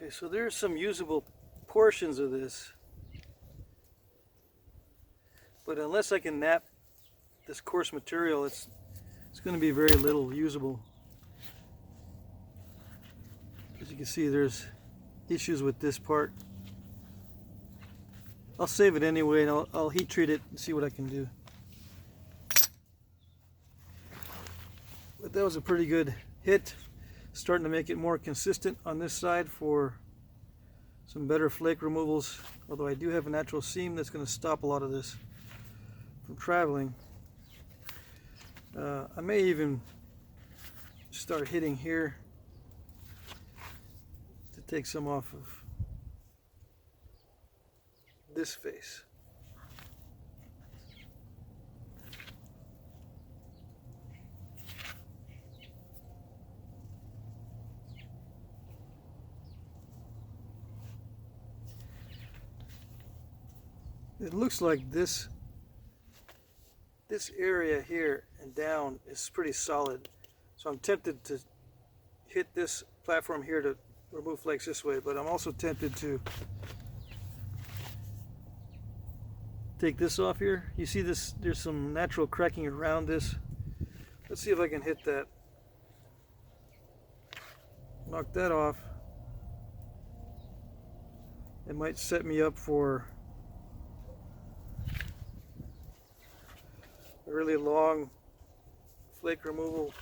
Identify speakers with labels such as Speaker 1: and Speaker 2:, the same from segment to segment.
Speaker 1: Okay, so there's some usable portions of this, but unless I can nap this coarse material, it's going to be very little usable. As you can see, there's issues with this part. I'll save it anyway, and I'll heat treat it and see what I can do. But that was a pretty good hit. Starting to make it more consistent on this side for some better flake removals. Although I do have a natural seam that's going to stop a lot of this from traveling. I may even start hitting here to take some off of this face. It looks like this area here and down is pretty solid, so I'm tempted to hit this platform here to remove flakes this way, but I'm also tempted to take this off here. You see this, there's some natural cracking around this. Let's see if I can hit that. Knock that off. It might set me up for a really long flake removal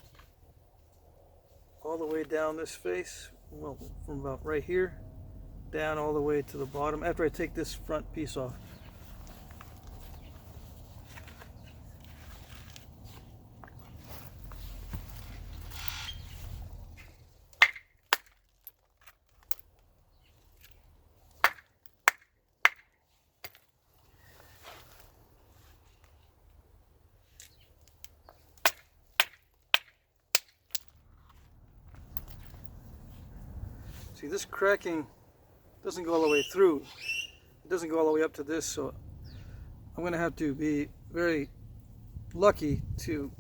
Speaker 1: all the way down this face. Well, from about right here down all the way to the bottom after I take this front piece off. See, this cracking doesn't go all the way through. It doesn't go all the way up to this, so I'm going to have to be very lucky to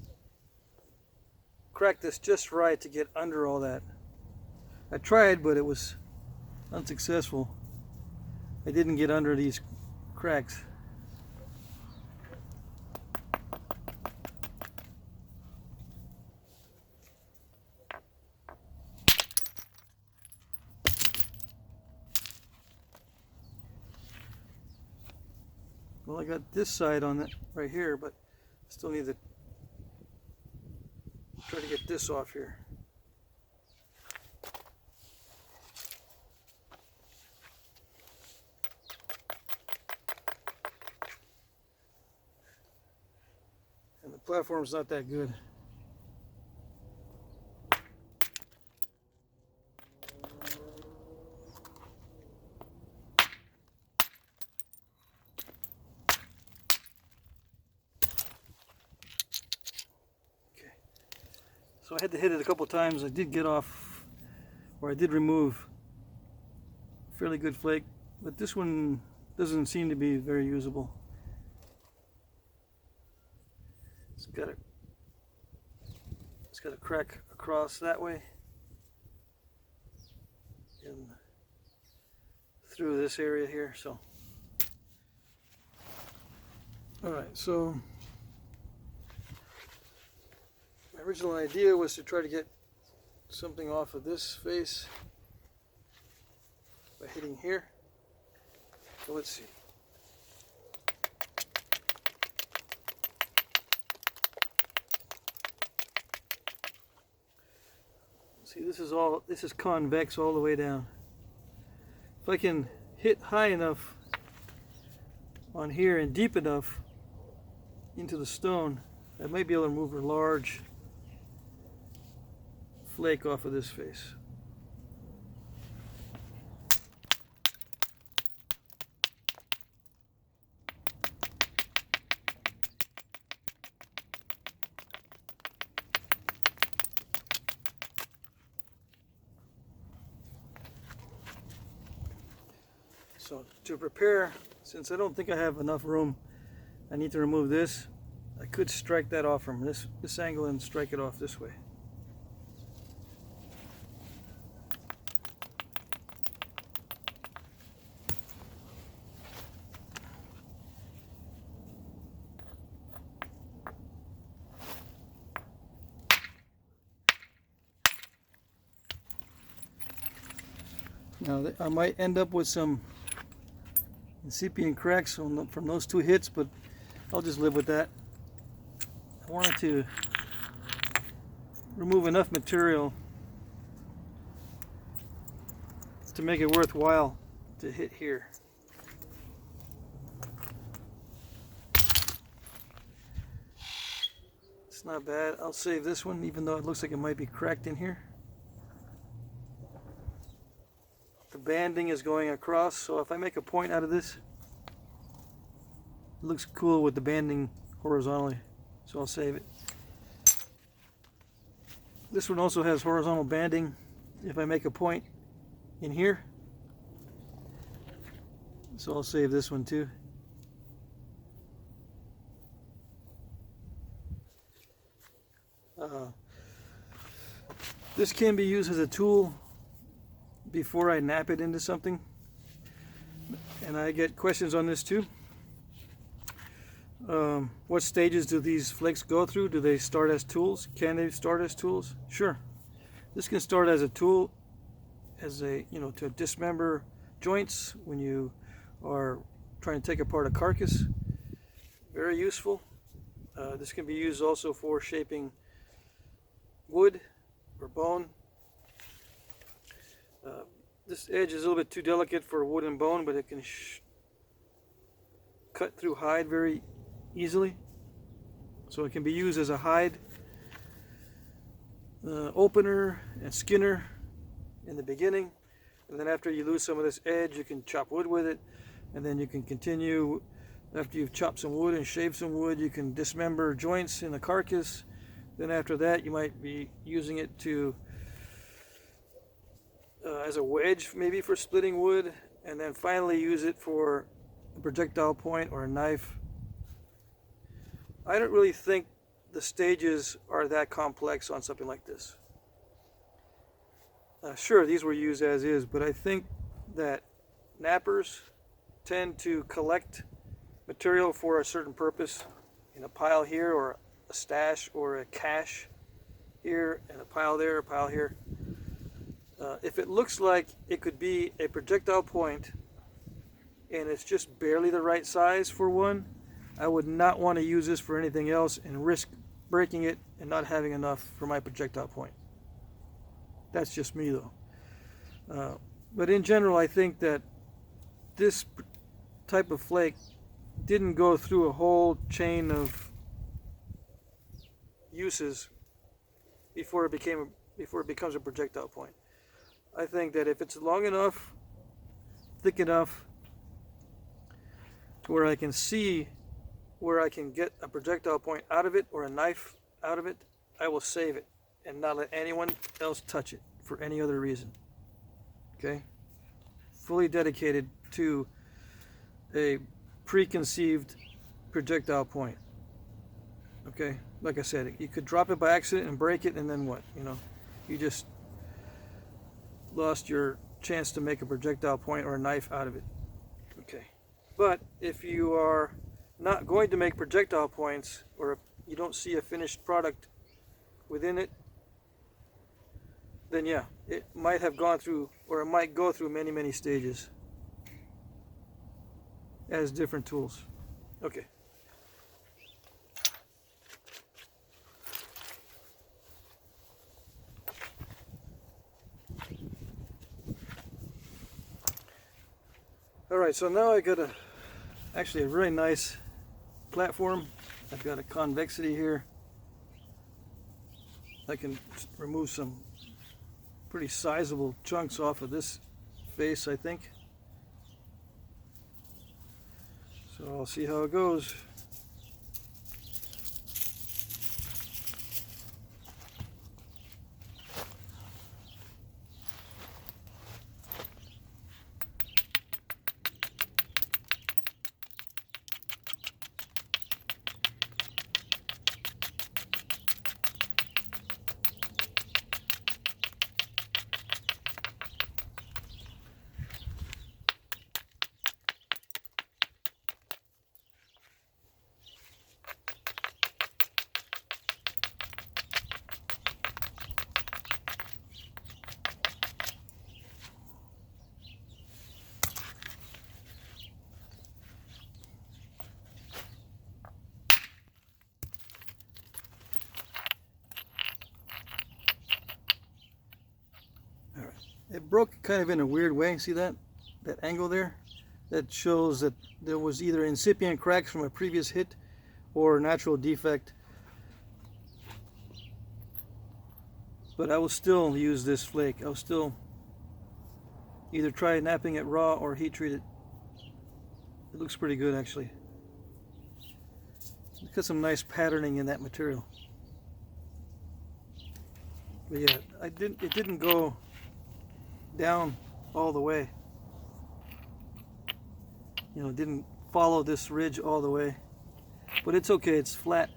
Speaker 1: crack this just right to get under all that. I tried, but it was unsuccessful. I didn't get under these cracks. Well, I got this side on it right here, but still need to try to get this off here. And the platform's not that good. So I had to hit it a couple times. I did get off, or I did remove a fairly good flake, but this one doesn't seem to be very usable. It's got a crack across that way and through this area here. So, all right. So my original idea was to try to get something off of this face by hitting here. So let's see. See, this is convex all the way down. If I can hit high enough on here and deep enough into the stone, I might be able to remove a large flake off of this face. So to prepare, since I don't think I have enough room, I need to remove this. I could strike that off from this angle and strike it off this way. Now I might end up with some incipient cracks from those two hits, but I'll just live with that. I wanted to remove enough material to make it worthwhile to hit here. It's not bad. I'll save this one, even though it looks like it might be cracked in here. The banding is going across, so if I make a point out of this, it looks cool with the banding horizontally, so I'll save it. This one also has horizontal banding if I make a point in here, so I'll save this one too. This can be used as a tool before I nap it into something, and I get questions on this too. What stages do these flakes go through? Do they start as tools? Can they start as tools? Sure. This can start as a tool, as a, to dismember joints when you are trying to take apart a carcass. Very useful. This can be used also for shaping wood or bone. This edge is a little bit too delicate for wood and bone, but it can cut through hide very easily. So it can be used as a hide opener and skinner in the beginning. And then after you lose some of this edge, you can chop wood with it. And then you can continue, after you've chopped some wood and shaved some wood, you can dismember joints in the carcass. Then after that, you might be using it to as a wedge, maybe for splitting wood, and then finally use it for a projectile point or a knife. I don't really think the stages are that complex on something like this. Sure, these were used as is, but I think that nappers tend to collect material for a certain purpose in a pile here, or a stash, or a cache here, and a pile there, a pile here. If it looks like it could be a projectile point and it's just barely the right size for one, I would not want to use this for anything else and risk breaking it and not having enough for my projectile point. That's just me though. But in general, I think that this type of flake didn't go through a whole chain of uses before it becomes a projectile point. I think that if it's long enough, thick enough, to where I can see where I can get a projectile point out of it or a knife out of it, I will save it and not let anyone else touch it for any other reason. Okay? Fully dedicated to a preconceived projectile point. Okay? Like I said, you could drop it by accident and break it, and then what? You just lost your chance to make a projectile point or a knife out of it. Okay. But if you are not going to make projectile points, or if you don't see a finished product within it, then yeah, it might have gone through, or it might go through many, many stages as different tools. Okay. Alright, so now I got actually a really nice platform. I've got a convexity here. I can remove some pretty sizable chunks off of this face, I think. So I'll see how it goes. broke kind of in a weird way. See that angle there? That shows that there was either incipient cracks from a previous hit or natural defect. But I will still use this flake. I'll still either try napping it raw or heat treat it. It looks pretty good actually. It's got some nice patterning in that material. But yeah, it didn't go down all the way. You know, it didn't follow this ridge all the way. But it's okay, it's flat.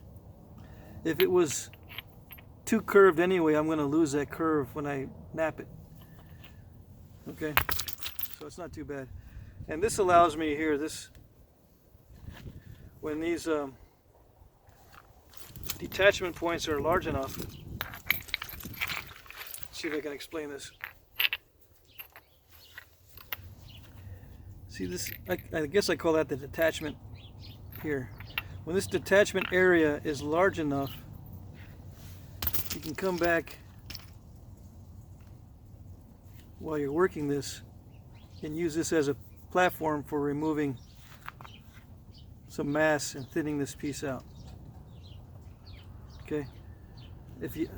Speaker 1: If it was too curved anyway, I'm going to lose that curve when I nap it. Okay, so it's not too bad. And this allows me here, when these detachment points are large enough, let's see if I can explain this. See this, I guess I call that the detachment here. When this detachment area is large enough, you can come back while you're working this and use this as a platform for removing some mass and thinning this piece out. Okay. If you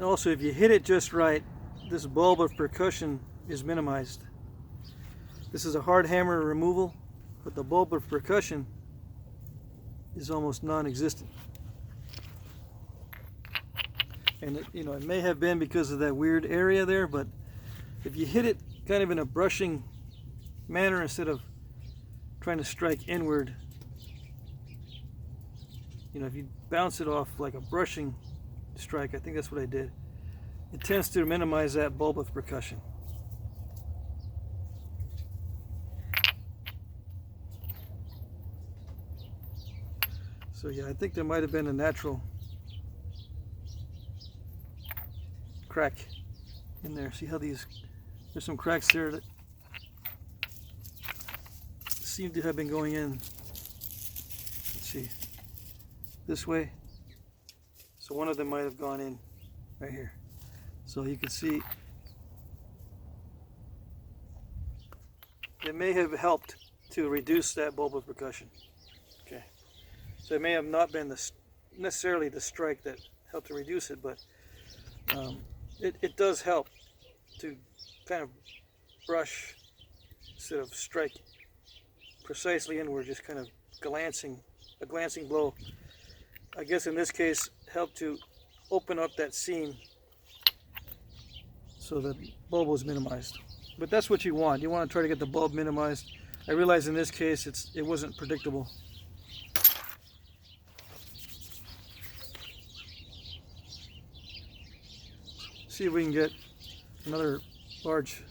Speaker 1: hit it just right, this bulb of percussion is minimized. This is a hard hammer removal, but the bulb of percussion is almost non-existent. And it may have been because of that weird area there, but if you hit it kind of in a brushing manner instead of trying to strike inward, if you bounce it off like a brushing strike, I think that's what I did, it tends to minimize that bulb of percussion. So yeah, I think there might have been a natural crack in there. See how there's some cracks there that seem to have been going in. Let's see, this way. So one of them might have gone in right here. So you can see it may have helped to reduce that bulb of percussion. Okay, so it may have not been necessarily the strike that helped to reduce it, but it does help to kind of brush instead of strike precisely inward, just kind of a glancing blow. I guess in this case helped to open up that seam so the bulb was minimized. But that's what you want. You want to try to get the bulb minimized. I realize in this case it wasn't predictable. See if we can get another large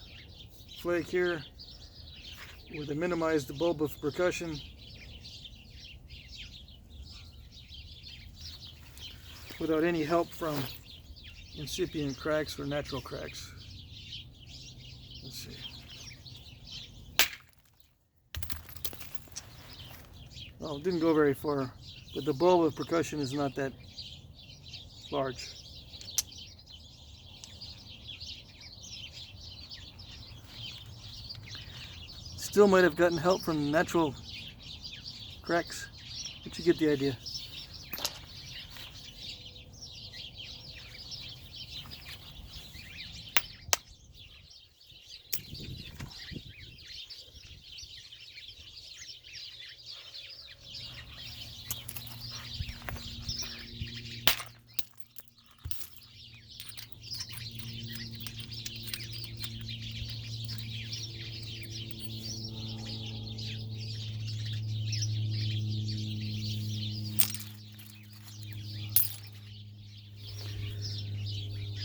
Speaker 1: flake here with a minimized bulb of percussion without any help from incipient cracks or natural cracks. Let's see. Well, it didn't go very far, but the bulb of percussion is not that large. Still might have gotten help from natural cracks, but you get the idea.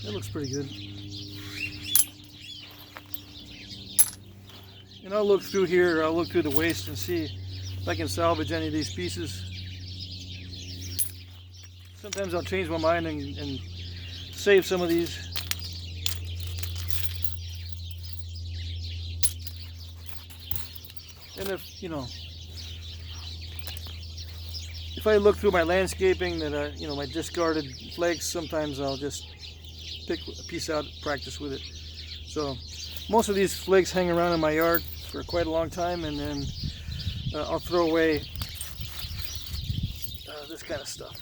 Speaker 1: That looks pretty good. And I'll look through here, I'll look through the waste and see if I can salvage any of these pieces. Sometimes I'll change my mind and save some of these. And if I look through my landscaping that my discarded flakes, sometimes I'll just pick a piece out and practice with it. So Most of these flakes hang around in my yard for quite a long time, and then I'll throw away this kind of stuff.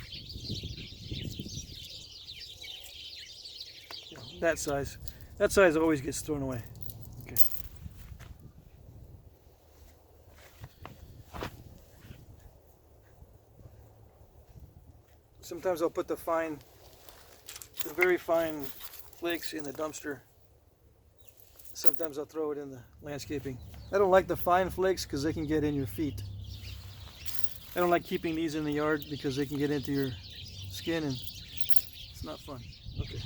Speaker 1: That size always gets thrown away. Okay. Sometimes I'll put the very fine flakes in the dumpster. Sometimes I'll throw it in the landscaping. I don't like the fine flakes because they can get in your feet. I don't like keeping these in the yard because they can get into your skin and it's not fun. Okay.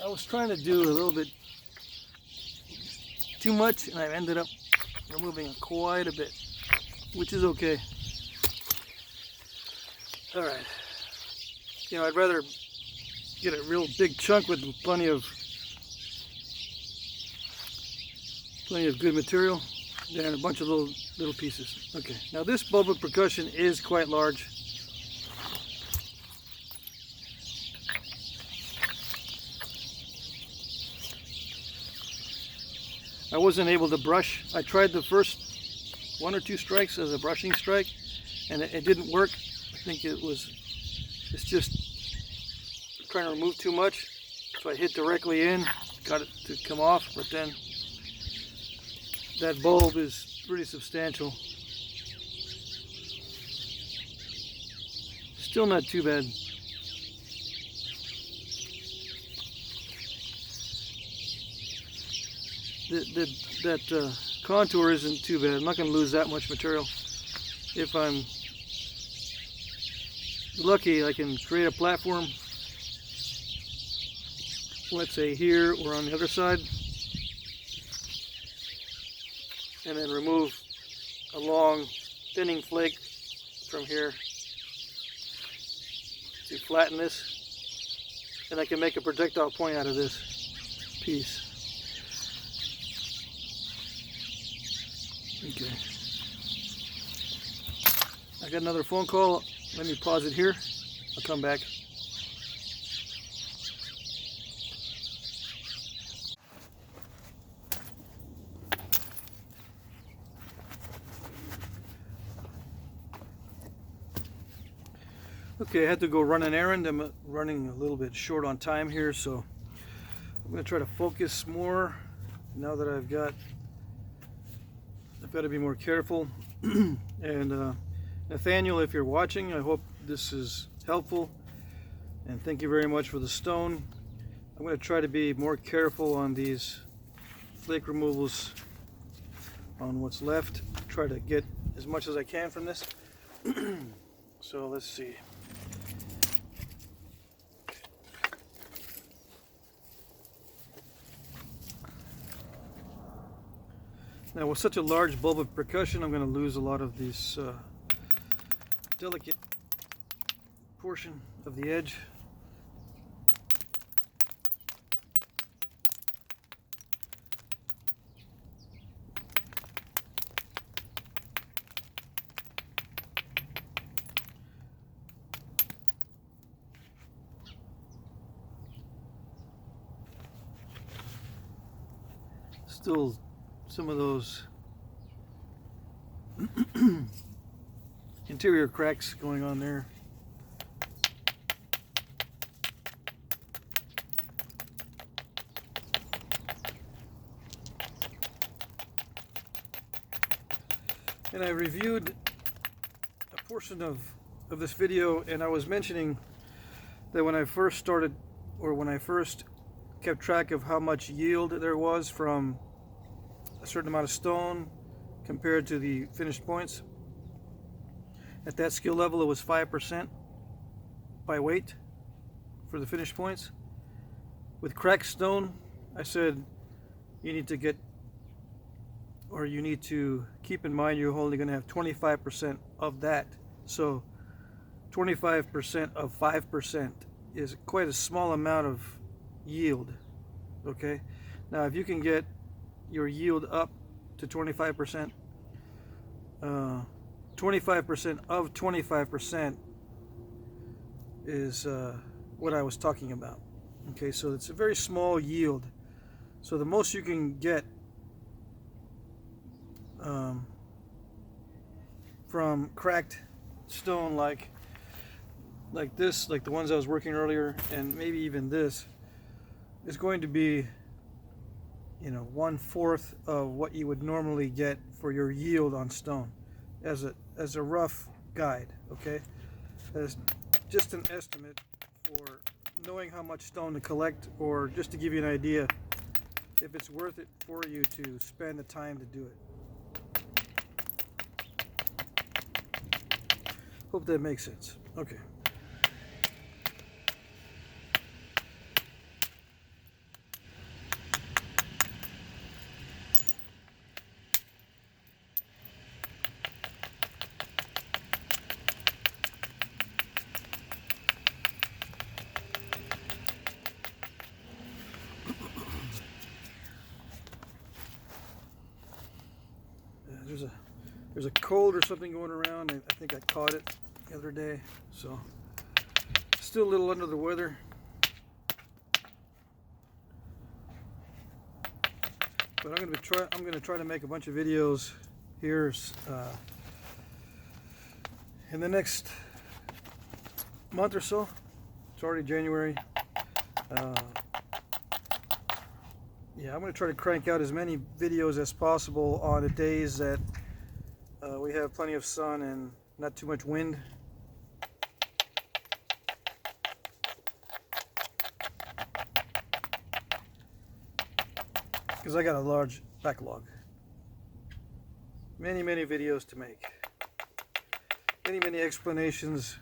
Speaker 1: I was trying to do a little bit too much, and I ended up removing quite a bit, which is okay. All right. You know, I'd rather get a real big chunk with plenty of good material than a bunch of little pieces. Okay. Now this bulb of percussion is quite large. I wasn't able to brush. I tried the first 1 or 2 strikes as a brushing strike, and it didn't work. I think it's just trying to remove too much. So I hit directly in, got it to come off, but then that bulb is pretty substantial. Still not too bad. That contour isn't too bad. I'm not going to lose that much material. If I'm lucky, I can create a platform, let's say here or on the other side, and then remove a long thinning flake from here to flatten this, and I can make a projectile point out of this piece. Okay. I got another phone call. Let me pause it here. I'll come back. Okay, I had to go run an errand. I'm running a little bit short on time here, so I'm going to try to focus more now that I've got to be more careful. And Nathaniel, if you're watching, I hope this is helpful, and thank you very much for the stone. I'm going to try to be more careful on these flake removals, on what's left. Try to get as much as I can from this. So let's see. Now, with such a large bulb of percussion, I'm going to lose a lot of this delicate portion of the edge. Still some of those interior cracks going on there. And I reviewed a portion of this video, and I was mentioning that when I first started, or when I first kept track of how much yield there was from a certain amount of stone compared to the finished points, at that skill level it was 5% by weight for the finished points. With cracked stone, I said you need to get or you need to keep in mind you're only going to have 25% of that. So 25% of 5% is quite a small amount of yield. Okay, now if you can get your yield up to 25%, 25% of 25% is what I was talking about. Okay, so it's a very small yield. So the most you can get from cracked stone like this, like the ones I was working earlier, and maybe even this, is going to be, you know, 1/4 of what you would normally get for your yield on stone, as a rough guide. Okay, as just an estimate for knowing how much stone to collect, or just to give you an idea if it's worth it for you to spend the time to do it. Hope that makes sense. Okay. There's a cold or something going around. I think I caught it the other day, so still a little under the weather. But I'm going to try to make a bunch of videos here in the next month or so. It's already January. Yeah, I'm going to try to crank out as many videos as possible on the days that we have plenty of sun and not too much wind. Because I got a large backlog. Many videos to make. Many explanations.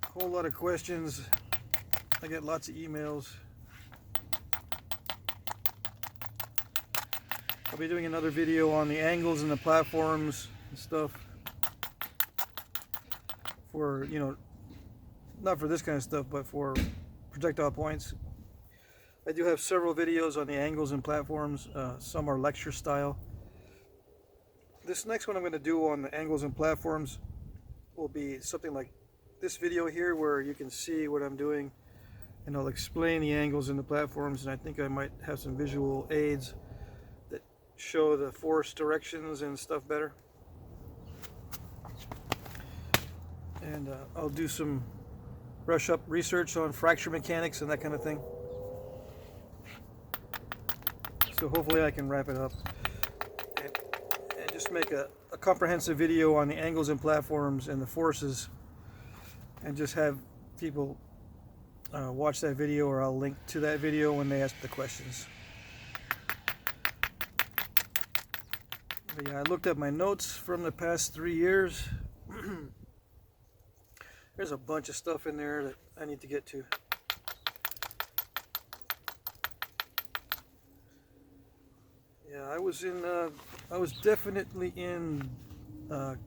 Speaker 1: A whole lot of questions. I get lots of emails. I'll be doing another video on the angles and the platforms and stuff. For, you know, not for this kind of stuff, but for projectile points. I do have several videos on the angles and platforms. Some are lecture style. This next one I'm going to do on the angles and platforms will be something like this video here, where you can see what I'm doing, and I'll explain the angles and the platforms, and I think I might have some visual aids that show the force directions and stuff better. And I'll do some brush up research on fracture mechanics and that kind of thing. So hopefully I can wrap it up and just make a comprehensive video on the angles and platforms and the forces, and just have people watch that video, or I'll link to that video when they ask the questions. But yeah, I looked at my notes from the past 3 years. There's a bunch of stuff in there that I need to get to. Yeah, I was definitely in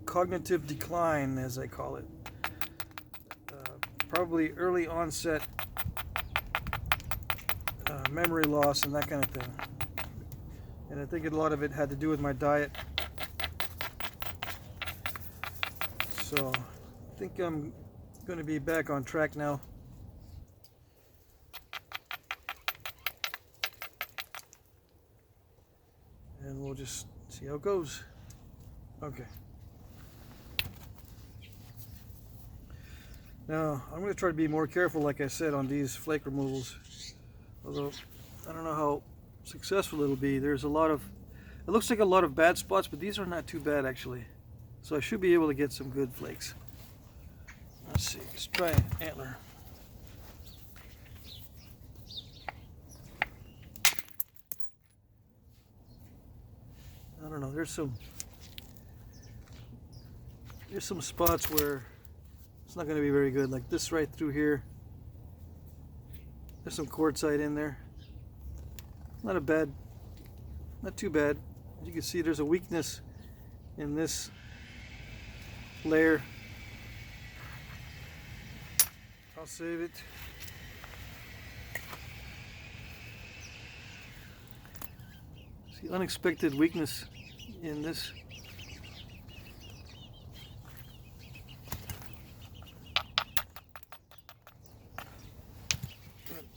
Speaker 1: cognitive decline, as I call it. Probably early onset memory loss and that kind of thing. And I think a lot of it had to do with my diet. So I think I'm going to be back on track now. And we'll just see how it goes. Okay. Now, I'm going to try to be more careful, like I said, on these flake removals. Although, I don't know how successful it'll be. There's a lot of, it looks like a lot of bad spots, but these are not too bad, actually. So I should be able to get some good flakes. Let's see, let's try Antler. I don't know, there's some spots where it's not going to be very good, like this right through here. There's some quartzite in there. Not a bad not too bad. As you can see, there's a weakness in this layer. I'll save it. See, unexpected weakness in this.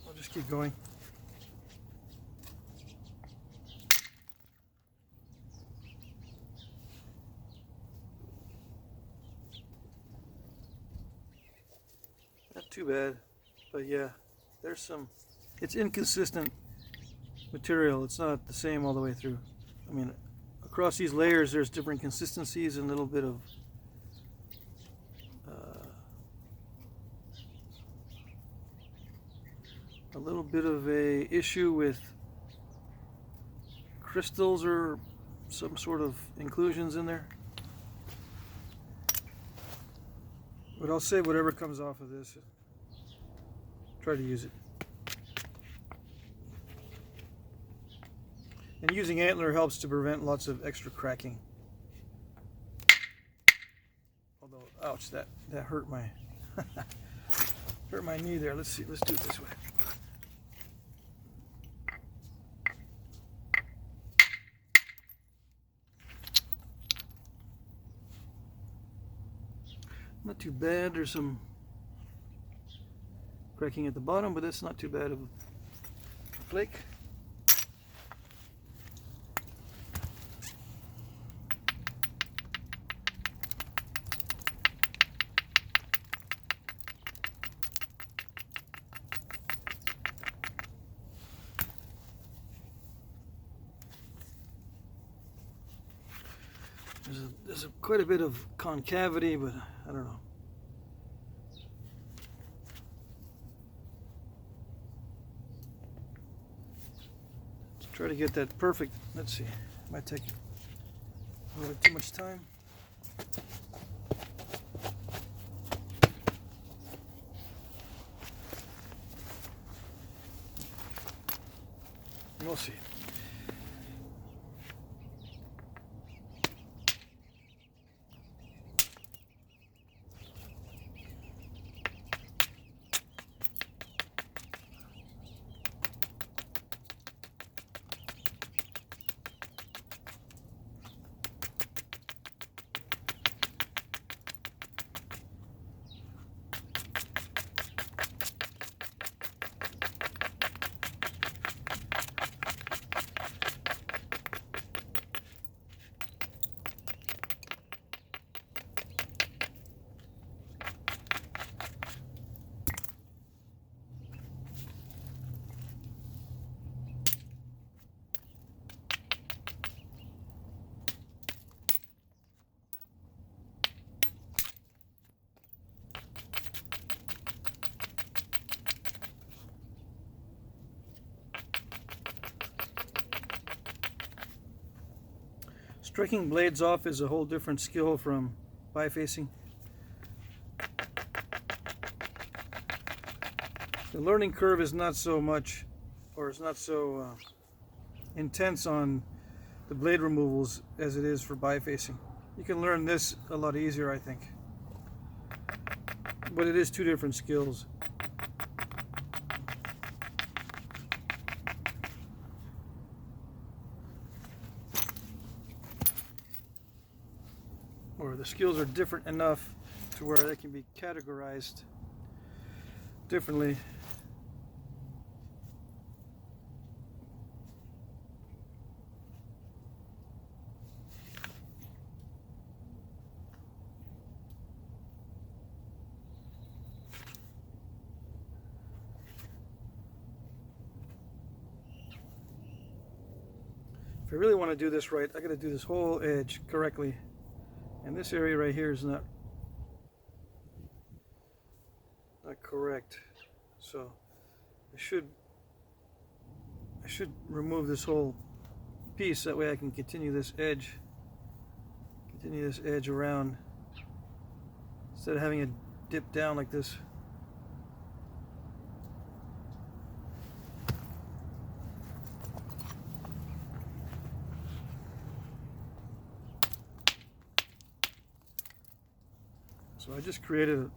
Speaker 1: I'll just keep going. Not too bad, but yeah, there's some, it's inconsistent material. It's not the same all the way through. I mean, across these layers there's different consistencies and a little bit of a issue with crystals or some sort of inclusions in there. But I'll save whatever comes off of this. Try to use it. And using Antler helps to prevent lots of extra cracking. Although, ouch, that hurt my hurt my knee there. Let's see. Let's do it this way. Not too bad. There's some cracking at the bottom, but that's not too bad of a flake. There's quite a bit of concavity, but I don't know. Let's try to get that perfect. Let's see. Might take a little too much time. We'll see. Striking blades off is a whole different skill from bifacing. The learning curve is not so much, or it's not so intense on the blade removals as it is for bifacing. You can learn this a lot easier, I think. But it is two different skills. Or the skills are different enough to where they can be categorized differently. If I really want to do this right, I got to do this whole edge correctly. And this area right here is not correct. So I should remove this whole piece, that way I can continue this edge around instead of having it dip down like this. So I just created a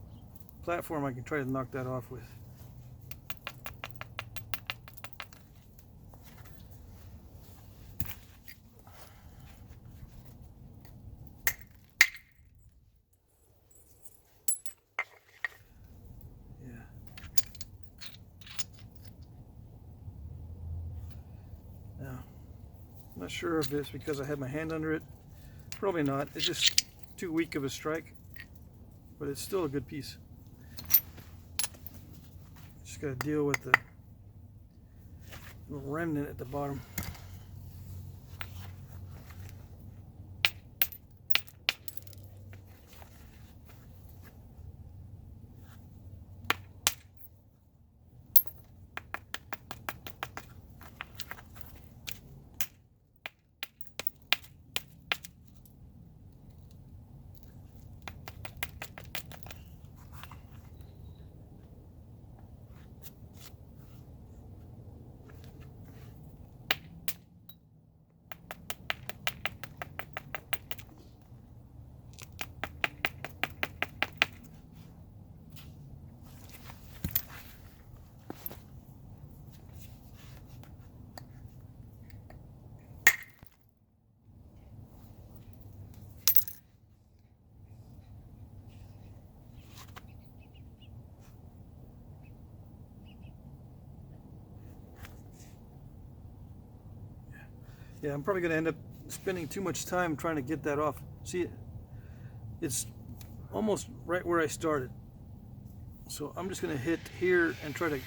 Speaker 1: platform I can try to knock that off with. Yeah. Now, I'm not sure if it's because I had my hand under it. Probably not. It's just too weak of a strike, but it's still a good piece. Just got to deal with the little remnant at the bottom. Yeah, I'm probably going to end up spending too much time trying to get that off. See, it's almost right where I started. So I'm just going to hit here and try to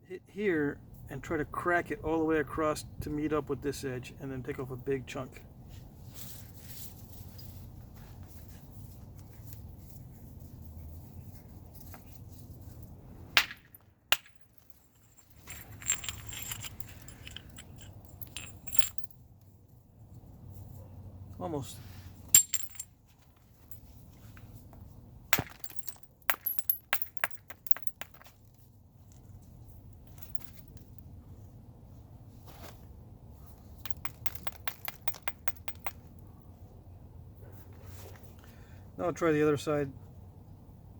Speaker 1: hit here and try to crack it all the way across to meet up with this edge, and then take off a big chunk. Almost. Now I'll try the other side.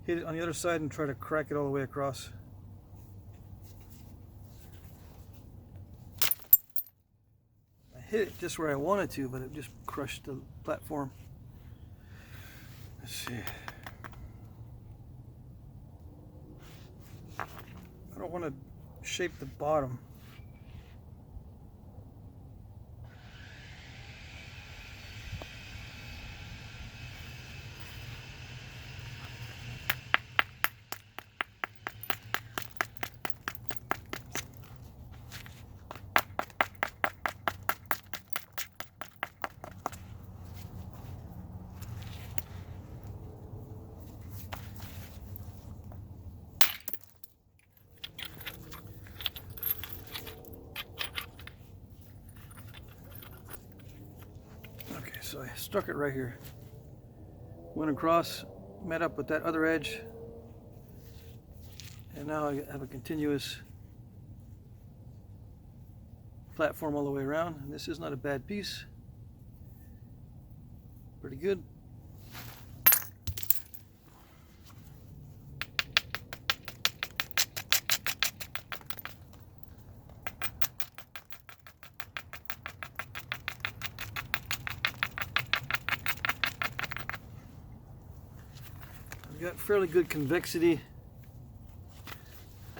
Speaker 1: Hit it on the other side and try to crack it all the way across. I hit it just where I wanted to, but it just crushed the platform. Let's see. I don't want to shape the bottom. So I stuck it right here. Went across, met up with that other edge, and now I have a continuous platform all the way around. And this is not a bad piece. Pretty good. Got fairly good convexity.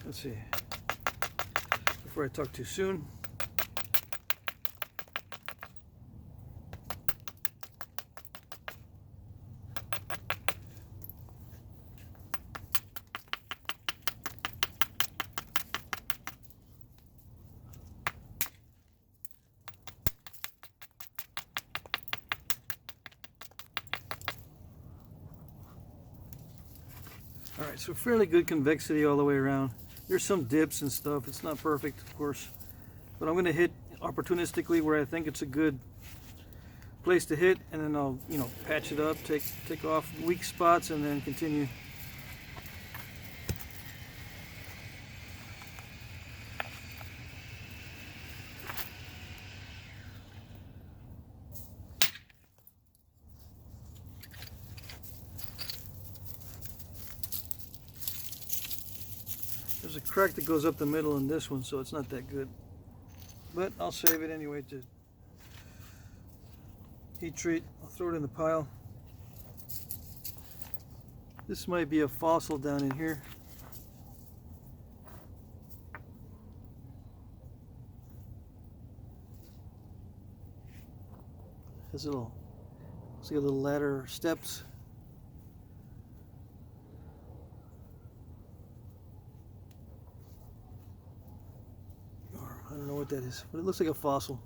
Speaker 1: Let's see, before I talk too soon. All right, so fairly good convexity all the way around. There's some dips and stuff. It's not perfect, of course, but I'm going to hit opportunistically where I think it's a good place to hit, and then I'll, patch it up, take off weak spots, and then continue. There's a crack that goes up the middle in this one, so it's not that good. But I'll save it anyway to heat treat. I'll throw it in the pile. This might be a fossil down in here. Has little, looks like a little ladder or steps. I don't know what that is, but it looks like a fossil.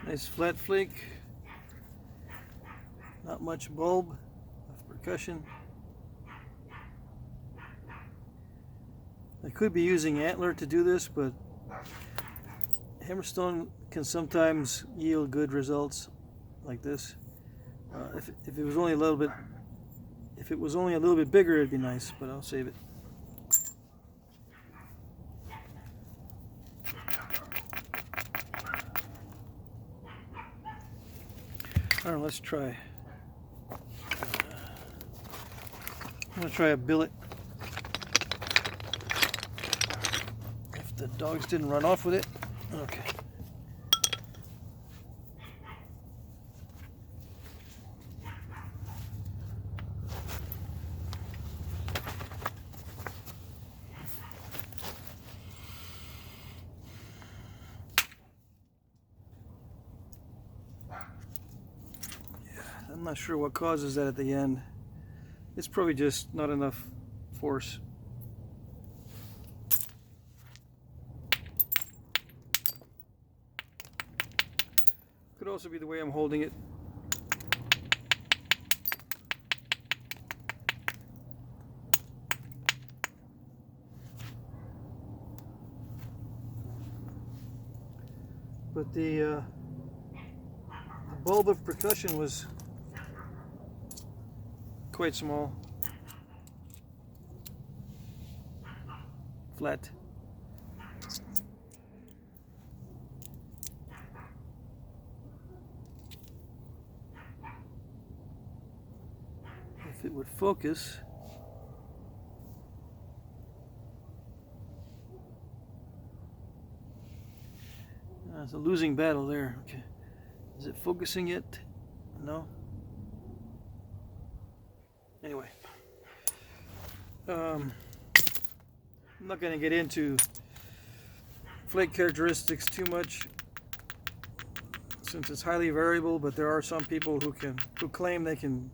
Speaker 1: Nice flat flake, not much bulb of percussion. I could be using Antler to do this, but hammerstone can sometimes yield good results like this. If it was only a little bit, if it was only a little bit bigger, it'd be nice, but I'll save it. All right, let's try. I'm gonna try a billet. If the dogs didn't run off with it, okay. I'm not sure what causes that at the end. It's probably just not enough force. Could also be the way I'm holding it. But the bulb of percussion was quite small, flat. If it would focus, it's a losing battle there. Okay, is it focusing yet? No. Anyway, I'm not going to get into flake characteristics too much since it's highly variable, but there are some people who claim they can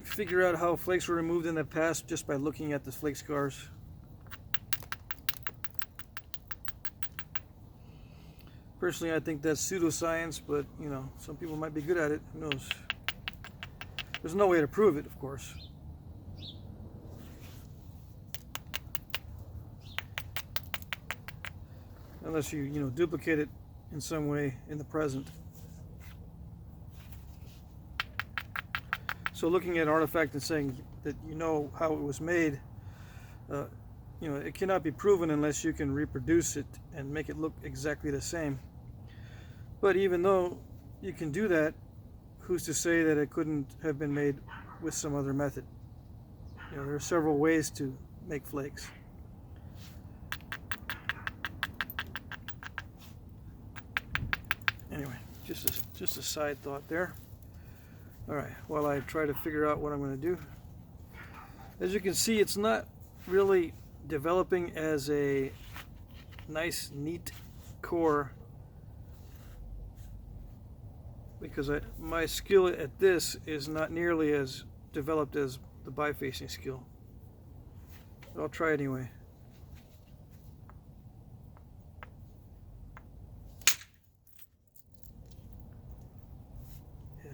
Speaker 1: figure out how flakes were removed in the past just by looking at the flake scars. Personally, I think that's pseudoscience, but you know, some people might be good at it. Who knows? There's no way to prove it, of course. Unless you duplicate it in some way in the present. So looking at an artifact and saying that you know how it was made, it cannot be proven unless you can reproduce it and make it look exactly the same. But even though you can do that, who's to say that it couldn't have been made with some other method? There are several ways to make flakes. Anyway, just a side thought there. All right, while I try to figure out what I'm going to do. As you can see, it's not really developing as a nice, neat core, because my skill at this is not nearly as developed as the bifacing skill. But I'll try anyway. Yeah,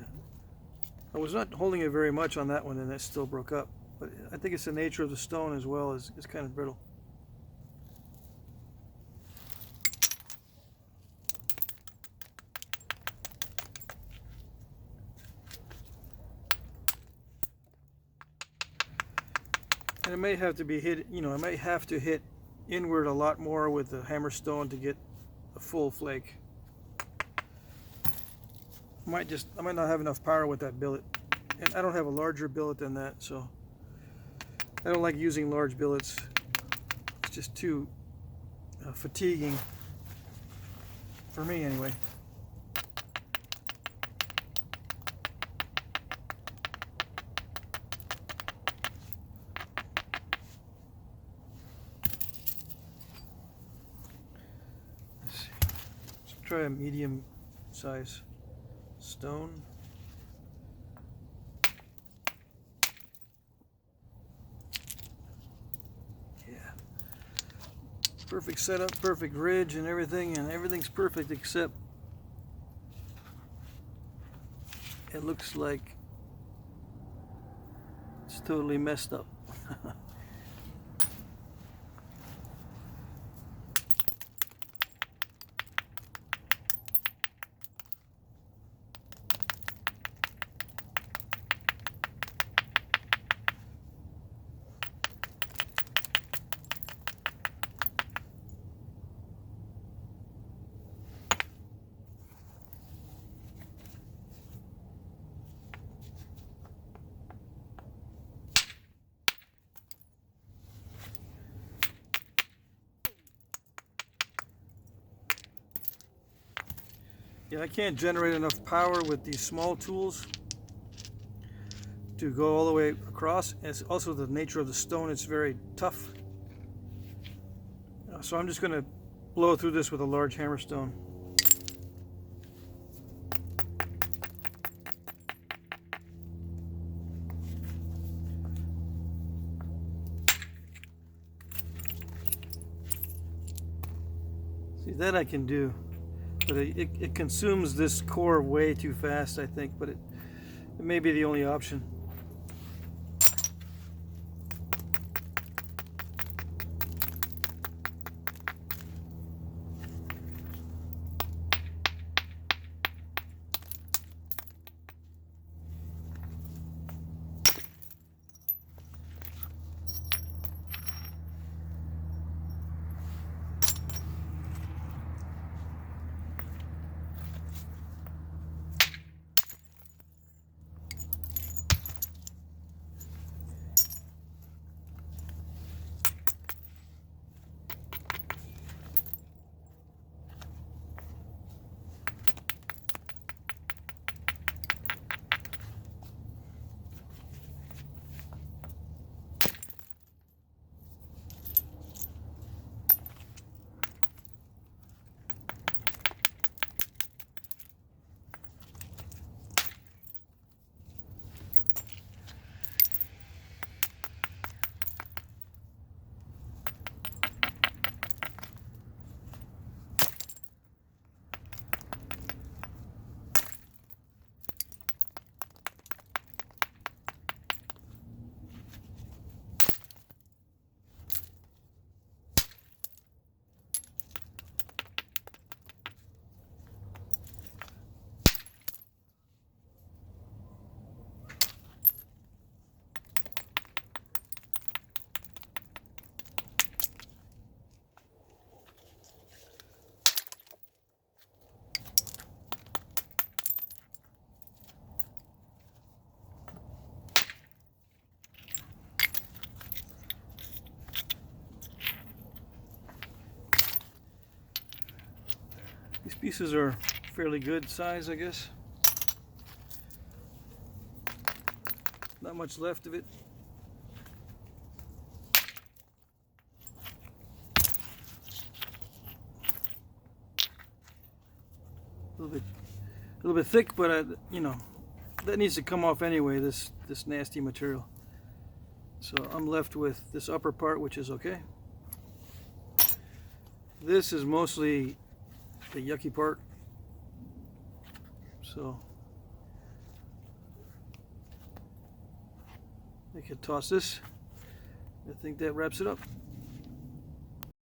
Speaker 1: I was not holding it very much on that one, and that still broke up. But I think it's the nature of the stone as well as it's kind of brittle. And it may have to be hit, you know, I might have to hit inward a lot more with the hammer stone to get a full flake. I might not have enough power with that billet. And I don't have a larger billet than that, so I don't like using large billets. It's just too fatiguing for me anyway. Try a medium size stone. Yeah. Perfect setup, perfect ridge and everything's perfect except it looks like it's totally messed up. Yeah, I can't generate enough power with these small tools to go all the way across. And it's also the nature of the stone, it's very tough. So I'm just going to blow through this with a large hammer stone. See, that I can do. But it consumes this core way too fast, I think, but it may be the only option. These pieces are fairly good size, I guess. Not much left of it. little bit thick, but you know, that needs to come off anyway. This nasty material. So I'm left with this upper part, which is okay. This is mostly the yucky part. So I could toss this. I think that wraps it up.